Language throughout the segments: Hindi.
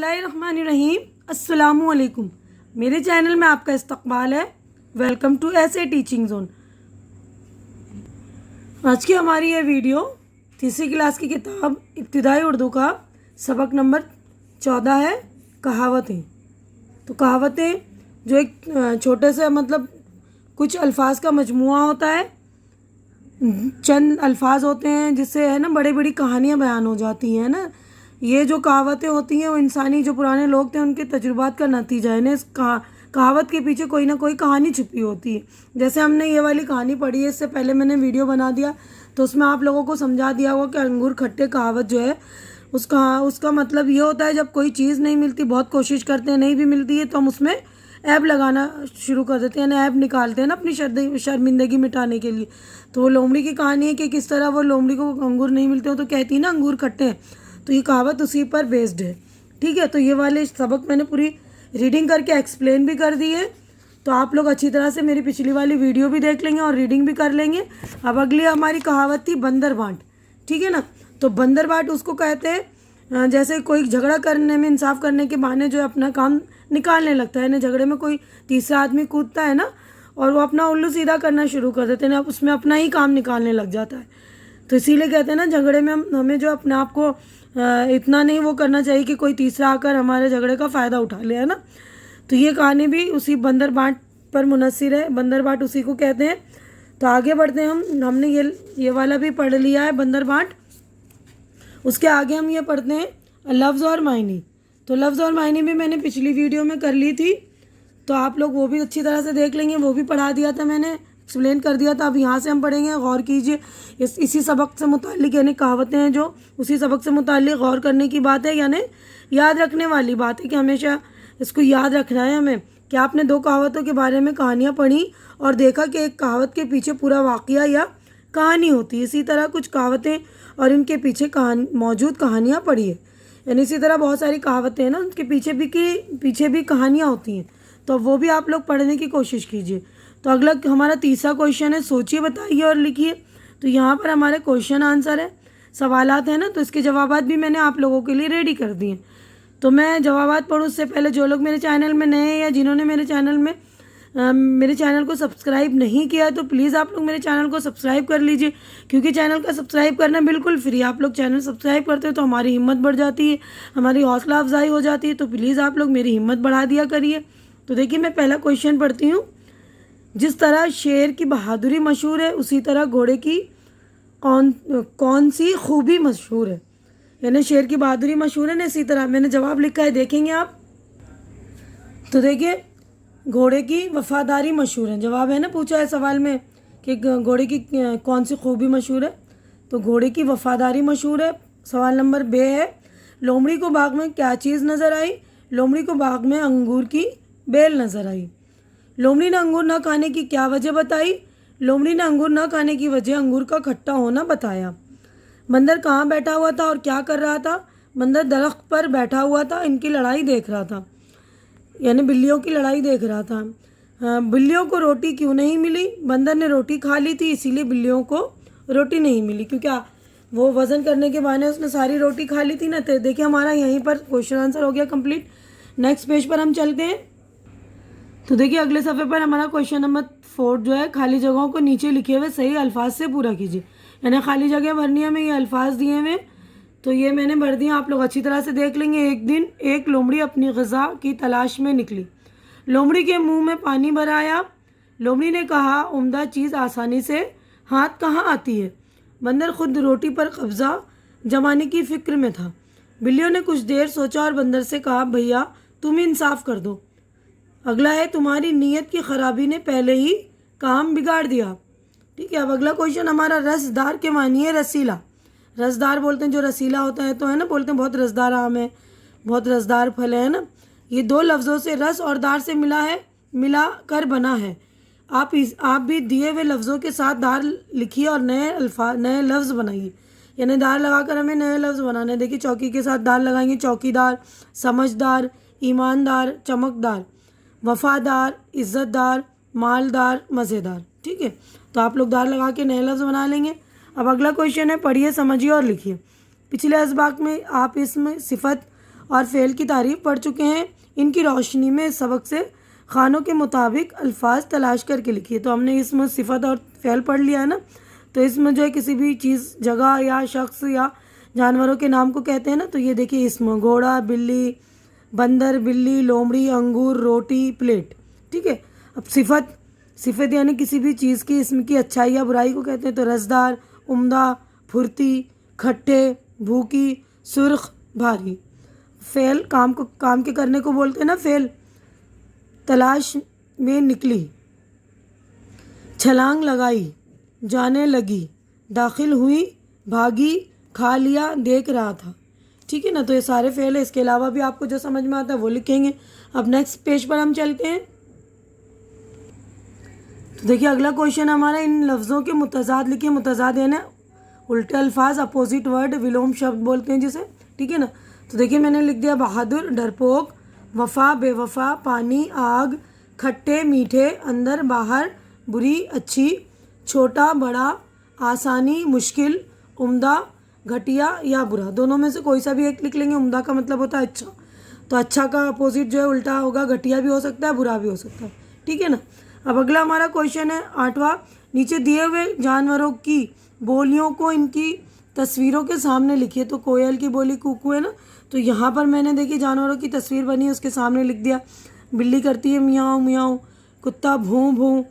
बिस्मिल्लाहिर्रहमानिर्रहीम। अस्सलामुअलैकुम। मेरे चैनल में आपका इस्तकबाल है। वेलकम टू ऐसे टीचिंग जोन। आज की हमारी ये वीडियो तीसरी क्लास की किताब इब्तिदाई उर्दू का सबक नंबर 14 है, कहावतें। तो कहावतें जो एक छोटे से कुछ अल्फाज का मजमुआ होता है, चंद अल्फाज होते हैं जिससे है ना बड़ी बड़ी कहानियाँ बयान हो जाती हैं ना। ये जो कहावतें होती हैं वो इंसानी जो पुराने लोग थे उनके तजुर्बात का नतीजा है ना। इस कहावत के पीछे कोई ना कोई कहानी छुपी होती है। जैसे हमने ये वाली कहानी पढ़ी है, इससे पहले मैंने वीडियो बना दिया तो उसमें आप लोगों को समझा दिया हुआ कि अंगूर खट्टे कहावत जो है उसका मतलब ये होता है जब कोई चीज़ नहीं मिलती, बहुत कोशिश करते हैं, नहीं भी मिलती है तो हम उसमें ऐब लगाना शुरू कर देते हैं, ऐब निकालते हैं ना अपनी शर्मिंदगी मिटाने के लिए। तो वो लोमड़ी की कहानी है कि किस तरह वो लोमड़ी को अंगूर नहीं मिलते हो तो कहती है ना अंगूर खट्टे हैं। तो ये कहावत उसी पर बेस्ड है। ठीक है, तो ये वाले सबक मैंने पूरी रीडिंग करके एक्सप्लेन भी कर दी है। तो आप लोग अच्छी तरह से मेरी पिछली वाली वीडियो भी देख लेंगे और रीडिंग भी कर लेंगे। अब अगली हमारी कहावत थी बंदर बांट। ठीक है ना, तो बंदर बांट उसको कहते हैं जैसे कोई झगड़ा करने में इंसाफ करने के बहाने जो अपना काम निकालने लगता है ना। झगड़े में कोई तीसरा आदमी कूदता है ना और वो अपना उल्लू सीधा करना शुरू कर देते हैं ना, उसमें अपना ही काम निकालने लग जाता है। तो इसीलिए कहते हैं ना झगड़े में हमें जो अपने आप को इतना नहीं वो करना चाहिए कि कोई तीसरा आकर हमारे झगड़े का फ़ायदा उठा ले, है ना। तो ये कहानी भी उसी बंदर बांट पर मुनस्सिर है। बंदर बांट उसी को कहते हैं। तो आगे बढ़ते हैं हमने ये वाला भी पढ़ लिया है बंदर बांट। उसके आगे हम ये पढ़ते हैं लफ्ज़ और मायने। तो लफ्ज़ और मायने भी मैंने पिछली वीडियो में कर ली थी, तो आप लोग वो भी अच्छी तरह से देख लेंगे। वो भी पढ़ा दिया था मैंने, एक्सप्लेन कर दिया था। अब यहाँ से हम पढ़ेंगे, गौर कीजिए। इसी सबक से मुताल्लिक यानी कहावतें हैं जो उसी सबक से मुताल्लिक गौर करने की बात है, यानी याद रखने वाली बात है कि हमेशा इसको याद रखना है हमें। कि आपने दो कहावतों के बारे में कहानियाँ पढ़ी और देखा कि एक कहावत के पीछे पूरा वाक़या या कहानी होती है। इसी तरह कुछ कहावतें और इनके पीछे मौजूद कहानियाँ पढ़ी है। यानी इसी तरह बहुत सारी कहावतें हैं ना, उनके पीछे भी कहानियाँ होती हैं। तो वो भी आप लोग पढ़ने की कोशिश कीजिए। तो अगला हमारा तीसरा क्वेश्चन है, सोचिए, बताइए और लिखिए। तो यहाँ पर हमारे क्वेश्चन आंसर है, सवालात है ना, तो इसके जवाबात भी मैंने आप लोगों के लिए रेडी कर दिए। तो मैं जवाबात पढ़ूँ उससे पहले जो लोग मेरे चैनल में नए हैं या जिन्होंने मेरे चैनल को सब्सक्राइब नहीं किया है तो प्लीज़ आप लोग मेरे चैनल को सब्सक्राइब कर लीजिए, क्योंकि चैनल का सब्सक्राइब करना बिल्कुल फ्री। आप लोग चैनल सब्सक्राइब करते हो तो हमारी हिम्मत बढ़ जाती है, हमारी हौसला अफजाई हो जाती है। तो प्लीज़ आप लोग मेरी हिम्मत बढ़ा दिया करिए। तो देखिए मैं पहला क्वेश्चन पढ़ती हूँ। जिस तरह शेर की बहादुरी मशहूर है उसी तरह घोड़े की कौन सी खूबी मशहूर है। यानी शेर की बहादुरी मशहूर है ना, इसी तरह मैंने जवाब लिखा है, देखेंगे आप। तो देखिए घोड़े की वफादारी मशहूर है। जवाब है ना, पूछा है सवाल में कि घोड़े की कौन सी खूबी मशहूर है, तो घोड़े की वफादारी मशहूर है। सवाल नंबर बे है, लोमड़ी को बाग में क्या चीज़ नज़र आई। लोमड़ी को बाग में अंगूर की बेल नज़र आई। लोमड़ी ने अंगूर न खाने की क्या वजह बताई। लोमड़ी ने अंगूर न खाने की वजह अंगूर का खट्टा होना बताया। बंदर कहाँ बैठा हुआ था और क्या कर रहा था। बंदर दरख्त पर बैठा हुआ था, इनकी लड़ाई देख रहा था, यानी बिल्लियों की लड़ाई देख रहा था। बिल्लियों को रोटी क्यों नहीं मिली। बंदर ने रोटी खा ली थी इसीलिए बिल्लियों को रोटी नहीं मिली, क्योंकि वो वज़न करने के बहाने उसने सारी रोटी खा ली थी ना। तो देखिए हमारा यहीं पर क्वेश्चन आंसर हो गया कंप्लीट। नेक्स्ट पेज पर हम चलते हैं। तो देखिए अगले सफ़े पर हमारा क्वेश्चन नंबर 4 जो है, खाली जगहों को नीचे लिखे हुए सही अल्फाज से पूरा कीजिए। यानी खाली जगह भरनी है, हमें ये अल्फाज दिए हुए तो ये मैंने भर दिया, आप लोग अच्छी तरह से देख लेंगे। एक दिन एक लोमड़ी अपनी ग़िज़ा की तलाश में निकली। लोमड़ी के मुंह में पानी भर आया। लोमड़ी ने कहा, उम्दा चीज़ आसानी से हाथ कहाँ आती है। बंदर खुद रोटी पर कब्ज़ा जमाने की फ़िक्र में था। बिल्लियों ने कुछ देर सोचा और बंदर से कहा, भैया तुम इंसाफ कर दो। अगला है, तुम्हारी नीयत की ख़राबी ने पहले ही काम बिगाड़ दिया। ठीक है, अब अगला क्वेश्चन हमारा रसदार के मानी है रसीला। रसदार बोलते हैं जो रसीला होता है, तो है ना, बोलते हैं बहुत रसदार आम है, बहुत रसदार फल है ना। ये दो लफ्ज़ों से रस और दार से मिला कर बना है। आप भी दिए हुए लफ्ज़ों के साथ दार लिखिए और नए लफ्ज़ बनाइए। यानी दार लगाकर हमें नए लफ्ज़ बनाने हैं। देखिए चौकी के साथ दार लगाएंगे, चौकीदार, समझदार, ईमानदार, चमकदार, वफादार, इज़्ज़तदार, मालदार, मज़ेदार। ठीक है, तो आप लोग दार लगा के नए लफ्ज़ बना लेंगे। अब अगला क्वेश्चन है, पढ़िए, समझिए और लिखिए। पिछले असबाक में आप इसमें सिफत और फ़ेल की तारीफ़ पढ़ चुके हैं। इनकी रोशनी में इस सबक से खानों के मुताबिक अल्फाज तलाश करके लिखिए। तो हमने इसमें सिफत और फ़ेल पढ़ लिया है ना, तो इसमें जो है किसी भी चीज़, जगह या शख्स या जानवरों के नाम को कहते हैं ना, तो ये देखिए इसमें घोड़ा, बिल्ली, बंदर, बिल्ली, लोमड़ी, अंगूर, रोटी, प्लेट। ठीक है। अब सिफत यानी किसी भी चीज़ की, इसम की अच्छाई या बुराई को कहते हैं। तो रसदार, उम्दा, फुर्ती, खट्टे, भूखी, सुर्ख, भारी। फ़ेल काम के करने को बोलते हैं ना। फ़ेल तलाश में निकली, छलांग लगाई, जाने लगी, दाखिल हुई, भागी, खा लिया, देख रहा था। ठीक है ना। तो ये सारे फ़ेल है। इसके अलावा भी आपको जो समझ में आता है वो लिखेंगे। अब नेक्स्ट पेज पर हम चलते हैं। तो देखिए अगला क्वेश्चन हमारा, इन लफ्ज़ों के मुतज़ाद लिखिए। मुतज़ाद यानी उल्टे अल्फाज, अपोजिट वर्ड, विलोम शब्द बोलते हैं जिसे। ठीक है ना। तो देखिए मैंने लिख दिया बहादुर, डरपोक, वफ़ा, बेवफ़ा, पानी, आग, खट्टे, मीठे, अंदर, बाहर, बुरी, अच्छी, छोटा, बड़ा, आसानी, मुश्किल, उम्दा, घटिया या बुरा। दोनों में से कोई सा भी एक लिख लेंगे। उम्दा का मतलब होता है अच्छा, तो अच्छा का अपोजिट जो है उल्टा होगा, घटिया भी हो सकता है, बुरा भी हो सकता है। ठीक है ना। अब अगला हमारा क्वेश्चन है 8वां, नीचे दिए हुए जानवरों की बोलियों को इनकी तस्वीरों के सामने लिखिए। तो कोयल की बोली कूकू है ना, तो यहाँ पर मैंने देखिए जानवरों की तस्वीर बनी है, उसके सामने लिख दिया। बिल्ली करती है मियाऊं मियाऊं, कुत्ता भूं भूं,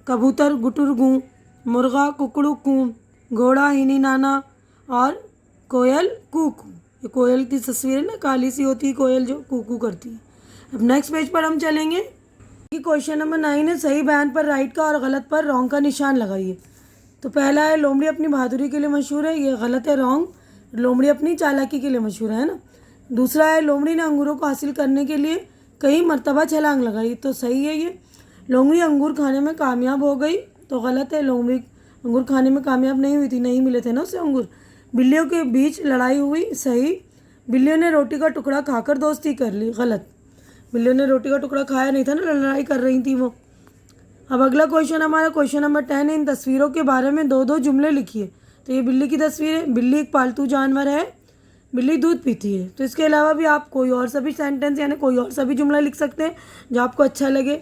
कबूतर गुटुर गूं, मुर्गा कुकड़ू कूं, घोड़ा हिनी नाना और कोयल कूकू। ये कोयल की तस्वीर है ना, काली सी होती है कोयल जो कूकू करती है। अब नेक्स्ट पेज पर हम चलेंगे कि क्वेश्चन नंबर 9 है, सही बयान पर राइट का और गलत पर रॉन्ग का निशान लगाइए। तो पहला है लोमड़ी अपनी बहादुरी के लिए मशहूर है, ये गलत है, रॉन्ग। लोमड़ी अपनी चालाकी के लिए मशहूर है ना। दूसरा है लोमड़ी ने अंगूरों को हासिल करने के लिए कई मरतबा छलांग लगाई, तो सही है ये। लोमड़ी अंगूर खाने में कामयाब हो गई, तो गलत है। लोमड़ी अंगूर खाने में कामयाब नहीं हुई थी, नहीं मिले थे ना उसे अंगूर। बिल्लियों के बीच लड़ाई हुई, सही। बिल्लियों ने रोटी का टुकड़ा खाकर दोस्ती कर ली, गलत। बिल्लियों ने रोटी का टुकड़ा खाया नहीं था ना, लड़ाई कर रही थी वो। अब अगला क्वेश्चन हमारा क्वेश्चन नंबर 10 है, इन तस्वीरों के बारे में दो दो जुमले लिखिए। तो ये बिल्ली की तस्वीर है। बिल्ली एक पालतू जानवर है, बिल्ली दूध पीती है। तो इसके अलावा भी आप कोई और सा भी सेंटेंस यानी कोई और सा भी जुमला लिख सकते हैं जो आपको अच्छा लगे।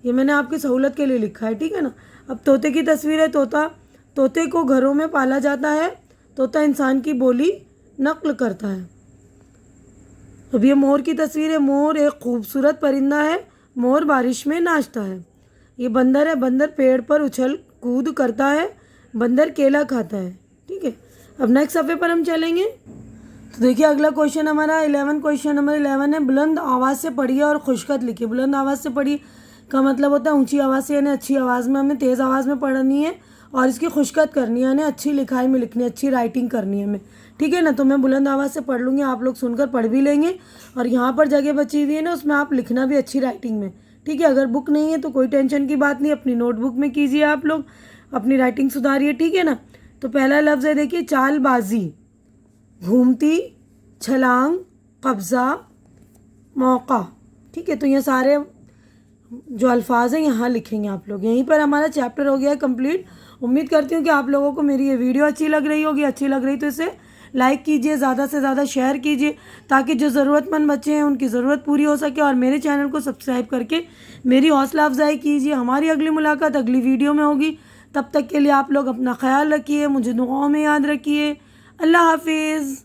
ये मैंने आपकी सहूलत के लिए लिखा है। ठीक है ना। अब तोते की तस्वीर है। तोते को घरों में पाला जाता है। तोता इंसान की बोली नकल करता है। अब ये मोर की तस्वीर है। मोर एक खूबसूरत परिंदा है। मोर बारिश में नाचता है। ये बंदर है। बंदर पेड़ पर उछल कूद करता है। बंदर केला खाता है। ठीक है। अब नेक्स्ट सफ़े पर हम चलेंगे। तो देखिए अगला क्वेश्चन हमारा 11, क्वेश्चन नंबर 11 है, बुलंद आवाज़ से पढ़िए और खुशखत लिखिए। बुलंद आवाज़ से पढ़िए का मतलब होता है ऊंची आवाज़ से, यानी अच्छी आवाज़ में, हमें तेज़ आवाज़ में पढ़नी है और इसकी खुशखत करनी है, यानी अच्छी लिखाई में लिखनी है, अच्छी राइटिंग करनी है हमें। ठीक है ना। तो मैं बुलंद आवाज़ से पढ़ लूँगी, आप लोग सुनकर पढ़ भी लेंगे। और यहाँ पर जगह बची हुई है ना, उसमें आप लिखना भी अच्छी राइटिंग में। ठीक है। अगर बुक नहीं है तो कोई टेंशन की बात नहीं, अपनी नोटबुक में कीजिए, आप लोग अपनी राइटिंग सुधारिए। ठीक है ना। तो पहला लफ्ज़ है देखिए चालबाजी, घूमती, छलांग, कब्ज़ा, मौका। ठीक है। तो ये सारे जो अल्फाज हैं यहाँ लिखेंगे आप लोग। यहीं पर हमारा चैप्टर हो गया है कंप्लीट। उम्मीद करती हूँ कि आप लोगों को मेरी ये वीडियो अच्छी लग रही होगी। अच्छी लग रही तो इसे लाइक कीजिए, ज़्यादा से ज़्यादा शेयर कीजिए, ताकि जो ज़रूरतमंद बच्चे हैं उनकी ज़रूरत पूरी हो सके। और मेरे चैनल को सब्सक्राइब करके मेरी हौसला अफजाई कीजिए। हमारी अगली मुलाकात अगली वीडियो में होगी। तब तक के लिए आप लोग अपना ख्याल रखिए, मुझे दुआओं में याद रखिए। अल्लाह हाफिज़।